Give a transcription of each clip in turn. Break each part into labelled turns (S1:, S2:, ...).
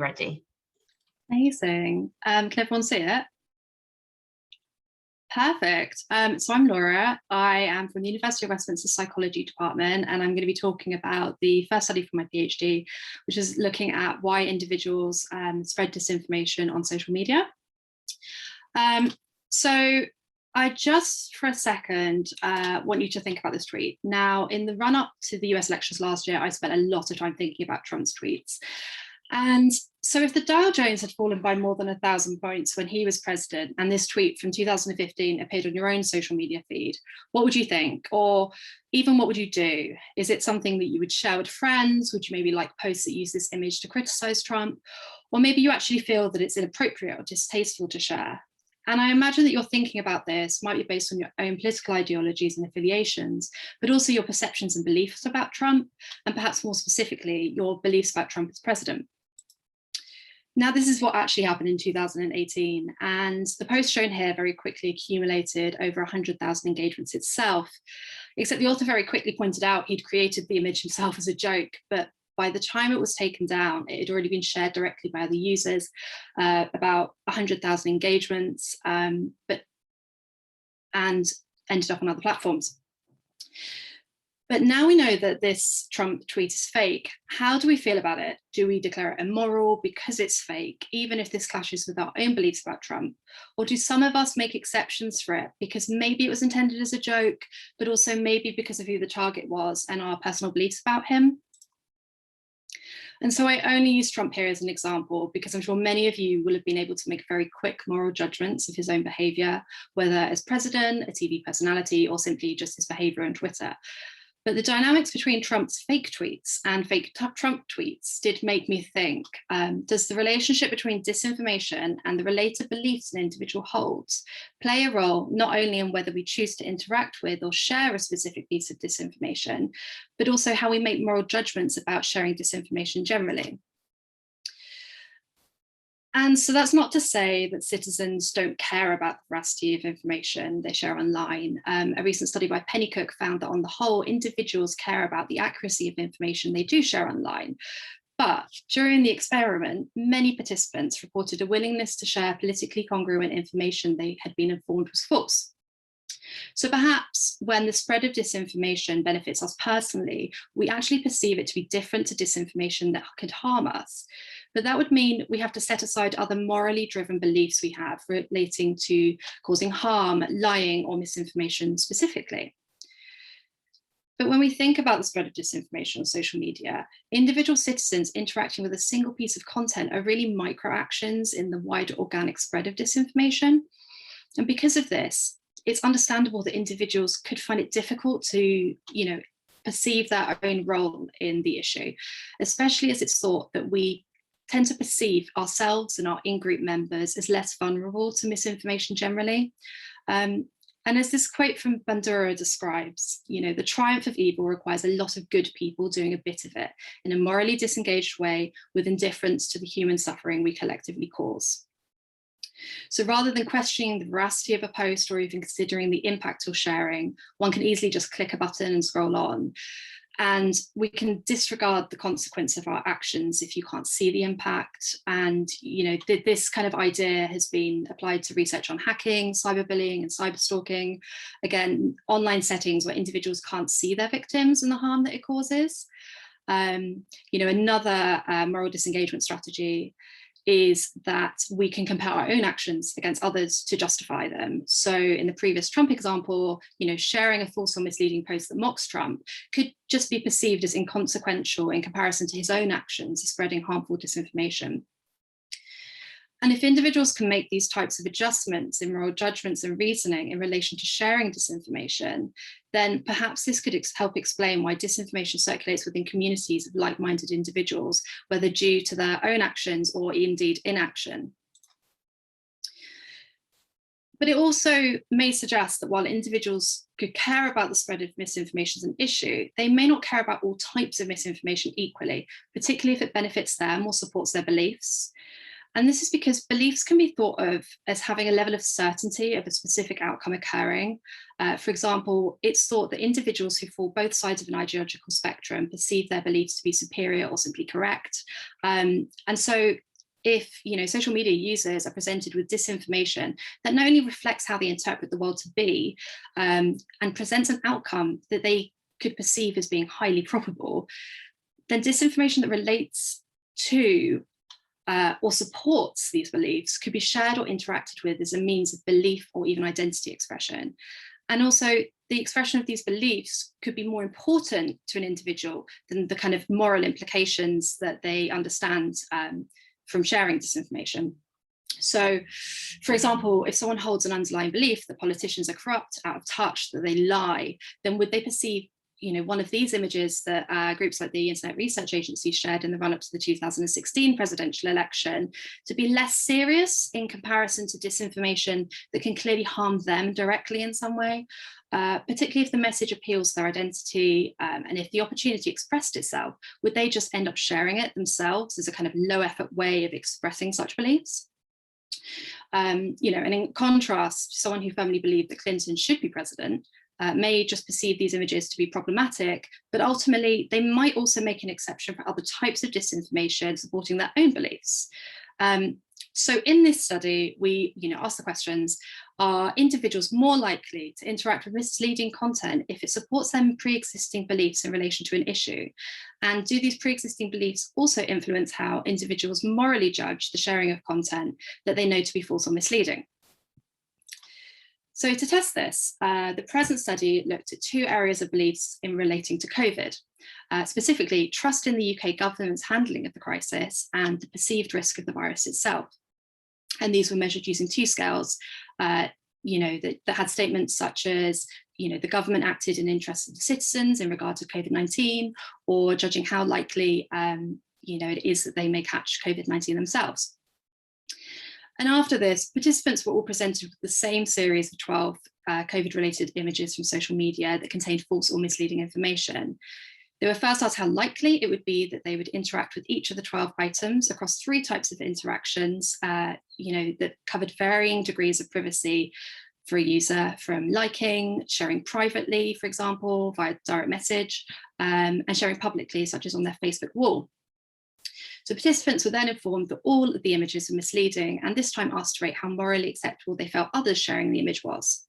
S1: Ready.
S2: Amazing. Can everyone see it? Perfect. So I'm Laura. I am from the University of Westminster Psychology Department, and I'm going to be talking about the first study for my PhD, which is looking at why individuals spread disinformation on social media. So I just for a second want you to think about this tweet. Now, in the run up to the US elections last year, I spent a lot of time thinking about Trump's tweets. And so if the Dow Jones had fallen by more than 1,000 points when he was president, and this tweet from 2015 appeared on your own social media feed, what would you think? Or even what would you do? Is it something that you would share with friends? Would you maybe like posts that use this image to criticize Trump? Or maybe you actually feel that it's inappropriate or distasteful to share. And I imagine that your thinking about this might be based on your own political ideologies and affiliations, but also your perceptions and beliefs about Trump, and perhaps more specifically, your beliefs about Trump as president. Now, this is what actually happened in 2018, and the post shown here very quickly accumulated over 100,000 engagements itself, except the author very quickly pointed out he'd created the image himself as a joke, but by the time it was taken down, it had already been shared directly by other users, about 100,000 engagements, and ended up on other platforms. But now we know that this Trump tweet is fake. How do we feel about it? Do we declare it immoral because it's fake, even if this clashes with our own beliefs about Trump? Or do some of us make exceptions for it because maybe it was intended as a joke, but also maybe because of who the target was and our personal beliefs about him? And so I only use Trump here as an example because I'm sure many of you will have been able to make very quick moral judgments of his own behavior, whether as president, a TV personality, or simply just his behavior on Twitter. But the dynamics between Trump's fake tweets and fake Trump tweets did make me think, does the relationship between disinformation and the related beliefs an individual holds play a role not only in whether we choose to interact with or share a specific piece of disinformation, but also how we make moral judgments about sharing disinformation generally? And so that's not to say that citizens don't care about the veracity of information they share online. A recent study by Pennycook found that on the whole, individuals care about the accuracy of information they do share online. But during the experiment, many participants reported a willingness to share politically congruent information they had been informed was false. So perhaps when the spread of disinformation benefits us personally, we actually perceive it to be different to disinformation that could harm us. But that would mean we have to set aside other morally driven beliefs we have relating to causing harm, lying, or misinformation specifically. But when we think about the spread of disinformation on social media, individual citizens interacting with a single piece of content are really micro actions in the wider organic spread of disinformation. And because of this, it's understandable that individuals could find it difficult to, perceive their own role in the issue, especially as it's thought that we tend to perceive ourselves and our in-group members as less vulnerable to misinformation generally. And as this quote from Bandura describes, the triumph of evil requires a lot of good people doing a bit of it in a morally disengaged way with indifference to the human suffering we collectively cause. So rather than questioning the veracity of a post or even considering the impact you're sharing, one can easily just click a button and scroll on. And we can disregard the consequence of our actions if you can't see the impact. And, this kind of idea has been applied to research on hacking, cyberbullying, and cyberstalking. Again, online settings where individuals can't see their victims and the harm that it causes. Another moral disengagement strategy is that we can compare our own actions against others to justify them. So in the previous Trump example, sharing a false or misleading post that mocks Trump could just be perceived as inconsequential in comparison to his own actions of spreading harmful disinformation. And if individuals can make these types of adjustments in moral judgments and reasoning in relation to sharing disinformation, then perhaps this could help explain why disinformation circulates within communities of like-minded individuals, whether due to their own actions or indeed inaction. But it also may suggest that while individuals could care about the spread of misinformation as an issue, they may not care about all types of misinformation equally, particularly if it benefits them or supports their beliefs. And this is because beliefs can be thought of as having a level of certainty of a specific outcome occurring. For example, it's thought that individuals who fall both sides of an ideological spectrum perceive their beliefs to be superior or simply correct. And so if social media users are presented with disinformation that not only reflects how they interpret the world to be, and presents an outcome that they could perceive as being highly probable, then disinformation that relates to or supports these beliefs could be shared or interacted with as a means of belief or even identity expression. And also, the expression of these beliefs could be more important to an individual than the kind of moral implications that they understand from sharing disinformation. So, for example, if someone holds an underlying belief that politicians are corrupt, out of touch, that they lie, then would they perceive one of these images that groups like the Internet Research Agency shared in the run-up to the 2016 presidential election to be less serious in comparison to disinformation that can clearly harm them directly in some way, particularly if the message appeals to their identity, and if the opportunity expressed itself, would they just end up sharing it themselves as a kind of low-effort way of expressing such beliefs? And in contrast, someone who firmly believed that Clinton should be president may just perceive these images to be problematic, but ultimately they might also make an exception for other types of disinformation supporting their own beliefs. So in this study, we asked the questions, are individuals more likely to interact with misleading content if it supports their pre-existing beliefs in relation to an issue? And do these pre-existing beliefs also influence how individuals morally judge the sharing of content that they know to be false or misleading? So to test this, the present study looked at two areas of beliefs in relating to COVID, specifically trust in the UK government's handling of the crisis and the perceived risk of the virus itself. And these were measured using two scales, that had statements such as, the government acted in the interest of the citizens in regard to COVID-19, or judging how likely, it is that they may catch COVID-19 themselves. And after this, participants were all presented with the same series of 12 COVID-related images from social media that contained false or misleading information. They were first asked how likely it would be that they would interact with each of the 12 items across three types of interactions, that covered varying degrees of privacy for a user, from liking, sharing privately, for example, via direct message, and sharing publicly, such as on their Facebook wall. So participants were then informed that all of the images were misleading, and this time asked to rate how morally acceptable they felt others sharing the image was.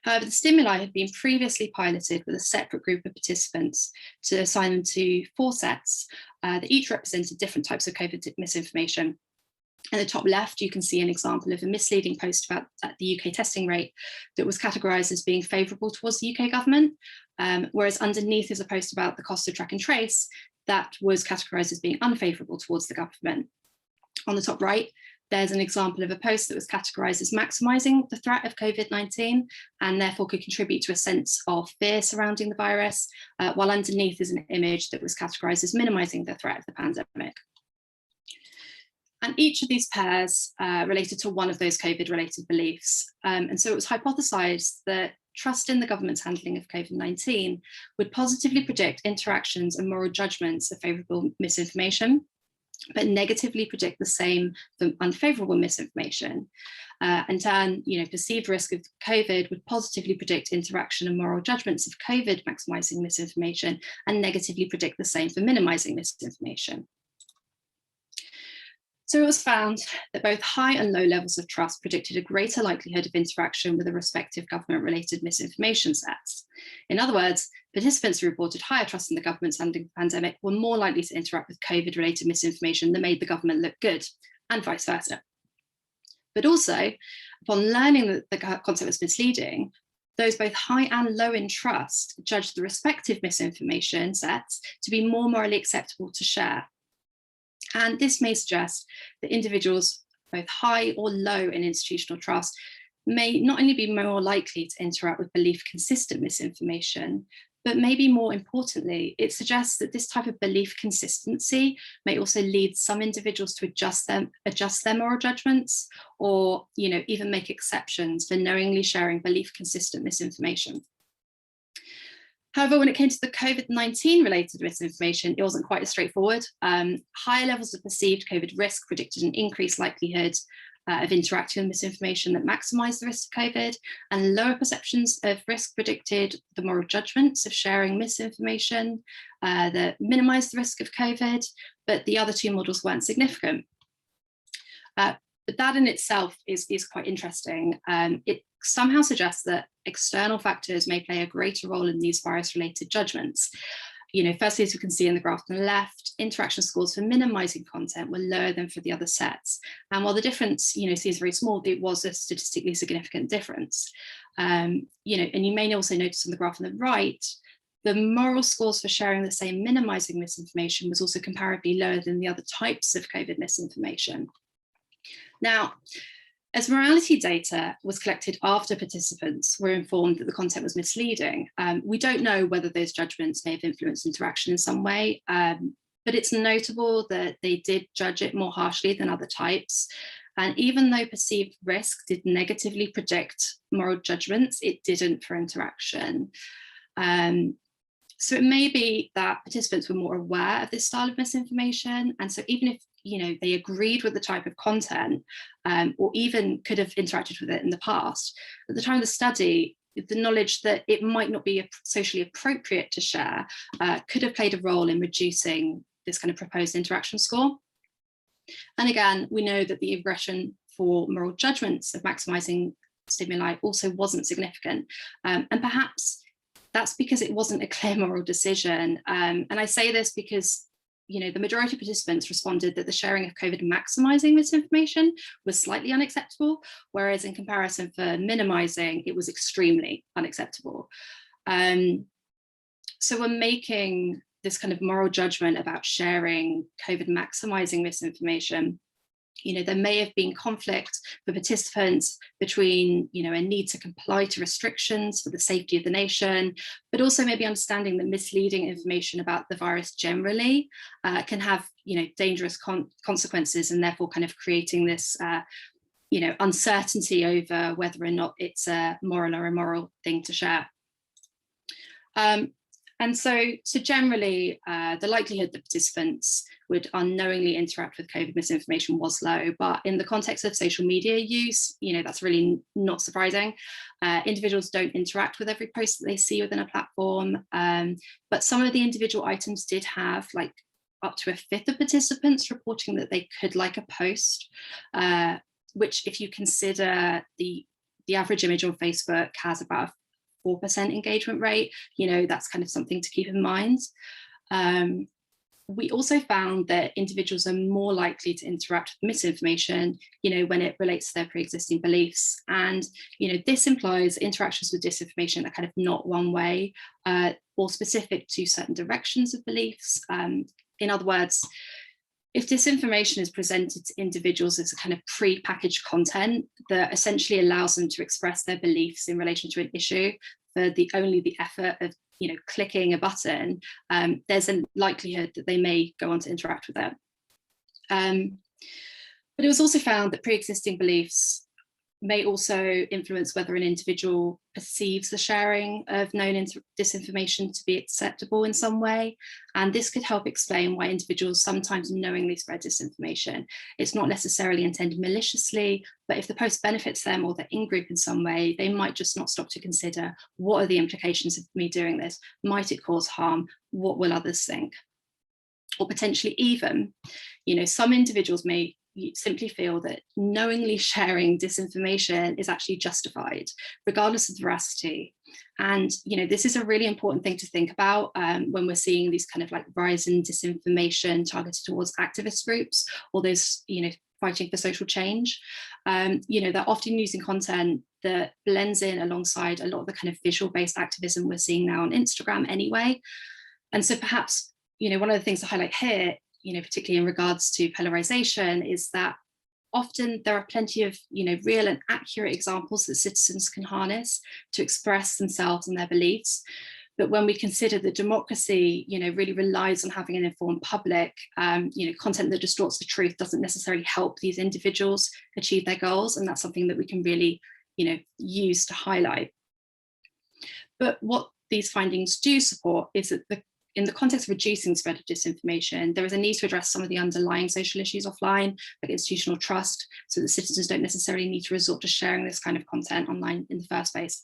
S2: However, the stimuli had been previously piloted with a separate group of participants to assign them to 4 sets that each represented different types of COVID misinformation. In the top left, you can see an example of a misleading post about the UK testing rate that was categorised as being favourable towards the UK government, whereas underneath is a post about the cost of track and trace that was categorised as being unfavourable towards the government. On the top right, there's an example of a post that was categorised as maximising the threat of COVID-19 and therefore could contribute to a sense of fear surrounding the virus, while underneath is an image that was categorised as minimising the threat of the pandemic. And each of these pairs related to one of those COVID-related beliefs. And so it was hypothesised that trust in the government's handling of COVID-19 would positively predict interactions and moral judgments of favourable misinformation, but negatively predict the same for unfavourable misinformation. In turn, perceived risk of COVID would positively predict interaction and moral judgments of COVID maximising misinformation, and negatively predict the same for minimising misinformation. So it was found that both high and low levels of trust predicted a greater likelihood of interaction with the respective government-related misinformation sets. In other words, participants who reported higher trust in the government's handling of the pandemic were more likely to interact with COVID-related misinformation that made the government look good, and vice versa. But also, upon learning that the concept was misleading, those both high and low in trust judged the respective misinformation sets to be more morally acceptable to share. And this may suggest that individuals, both high or low in institutional trust, may not only be more likely to interact with belief-consistent misinformation, but maybe more importantly, it suggests that this type of belief consistency may also lead some individuals to adjust their moral judgments, or even make exceptions for knowingly sharing belief-consistent misinformation. However, when it came to the COVID-19 related misinformation, it wasn't quite as straightforward. Higher levels of perceived COVID risk predicted an increased likelihood of interacting with misinformation that maximised the risk of COVID, and lower perceptions of risk predicted the moral judgments of sharing misinformation that minimised the risk of COVID, but the other two models weren't significant. But that in itself is quite interesting. It somehow suggests that external factors may play a greater role in these virus-related judgments. Firstly, as you can see in the graph on the left, interaction scores for minimizing content were lower than for the other sets. And while the difference, seems very small, it was a statistically significant difference. And you may also notice on the graph on the right, the moral scores for sharing the same minimizing misinformation was also comparably lower than the other types of COVID misinformation. Now, as morality data was collected after participants were informed that the content was misleading, we don't know whether those judgments may have influenced interaction in some way, but it's notable that they did judge it more harshly than other types. And even though perceived risk did negatively predict moral judgments, it didn't for interaction. So it may be that participants were more aware of this style of misinformation. And so even if they agreed with the type of content, or even could have interacted with it in the past, at the time of the study, the knowledge that it might not be socially appropriate to share could have played a role in reducing this kind of proposed interaction score. And again, we know that the regression for moral judgments of maximizing stimuli also wasn't significant. And perhaps that's because it wasn't a clear moral decision. And I say this because the majority of participants responded that the sharing of COVID maximizing misinformation was slightly unacceptable, whereas in comparison for minimizing, it was extremely unacceptable. So when making this kind of moral judgment about sharing COVID maximizing misinformation, there may have been conflict for participants between, a need to comply to restrictions for the safety of the nation, but also maybe understanding that misleading information about the virus generally can have, dangerous consequences, and therefore kind of creating this, uncertainty over whether or not it's a moral or immoral thing to share. And so generally, the likelihood that participants would unknowingly interact with COVID misinformation was low, but in the context of social media use, that's really not surprising. Individuals don't interact with every post that they see within a platform, but some of the individual items did have up to a fifth of participants reporting that they could like a post, which if you consider the average image on Facebook has about 4% engagement rate, that's kind of something to keep in mind. We also found that individuals are more likely to interact with misinformation, when it relates to their pre-existing beliefs. And, this implies interactions with disinformation are kind of not one way or specific to certain directions of beliefs. In other words, if disinformation is presented to individuals as a kind of pre-packaged content that essentially allows them to express their beliefs in relation to an issue for only the effort of clicking a button, there's a likelihood that they may go on to interact with it. But it was also found that pre-existing beliefs may also influence whether an individual perceives the sharing of known disinformation to be acceptable in some way. And this could help explain why individuals sometimes knowingly spread disinformation. It's not necessarily intended maliciously, but if the post benefits them or their in-group in some way, they might just not stop to consider, what are the implications of me doing this? Might it cause harm? What will others think? Or potentially even, some individuals may simply feel that knowingly sharing disinformation is actually justified, regardless of the veracity. And, this is a really important thing to think about when we're seeing these kind of rise in disinformation targeted towards activist groups or those, fighting for social change. They're often using content that blends in alongside a lot of the kind of visual-based activism we're seeing now on Instagram anyway. And so perhaps, one of the things to highlight here, particularly in regards to polarization, is that often there are plenty of, real and accurate examples that citizens can harness to express themselves and their beliefs. But when we consider that democracy, really relies on having an informed public, content that distorts the truth doesn't necessarily help these individuals achieve their goals. And that's something that we can really, use to highlight. But what these findings do support is that in the context of reducing the spread of disinformation, there is a need to address some of the underlying social issues offline, like institutional trust, so that citizens don't necessarily need to resort to sharing this kind of content online in the first place.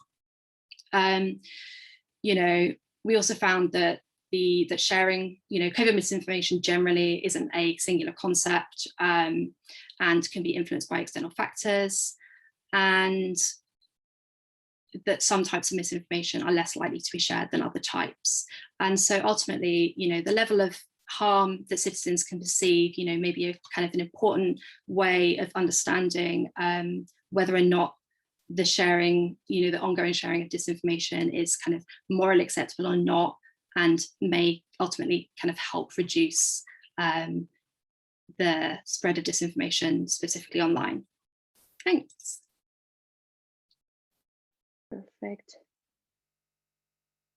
S2: We also found that that sharing, COVID misinformation generally isn't a singular concept, and can be influenced by external factors, and that some types of misinformation are less likely to be shared than other types. And so ultimately, the level of harm that citizens can perceive, maybe a kind of an important way of understanding whether or not the sharing, the ongoing sharing of disinformation is kind of morally acceptable or not, and may ultimately kind of help reduce the spread of disinformation, specifically online. Thanks.
S1: Perfect.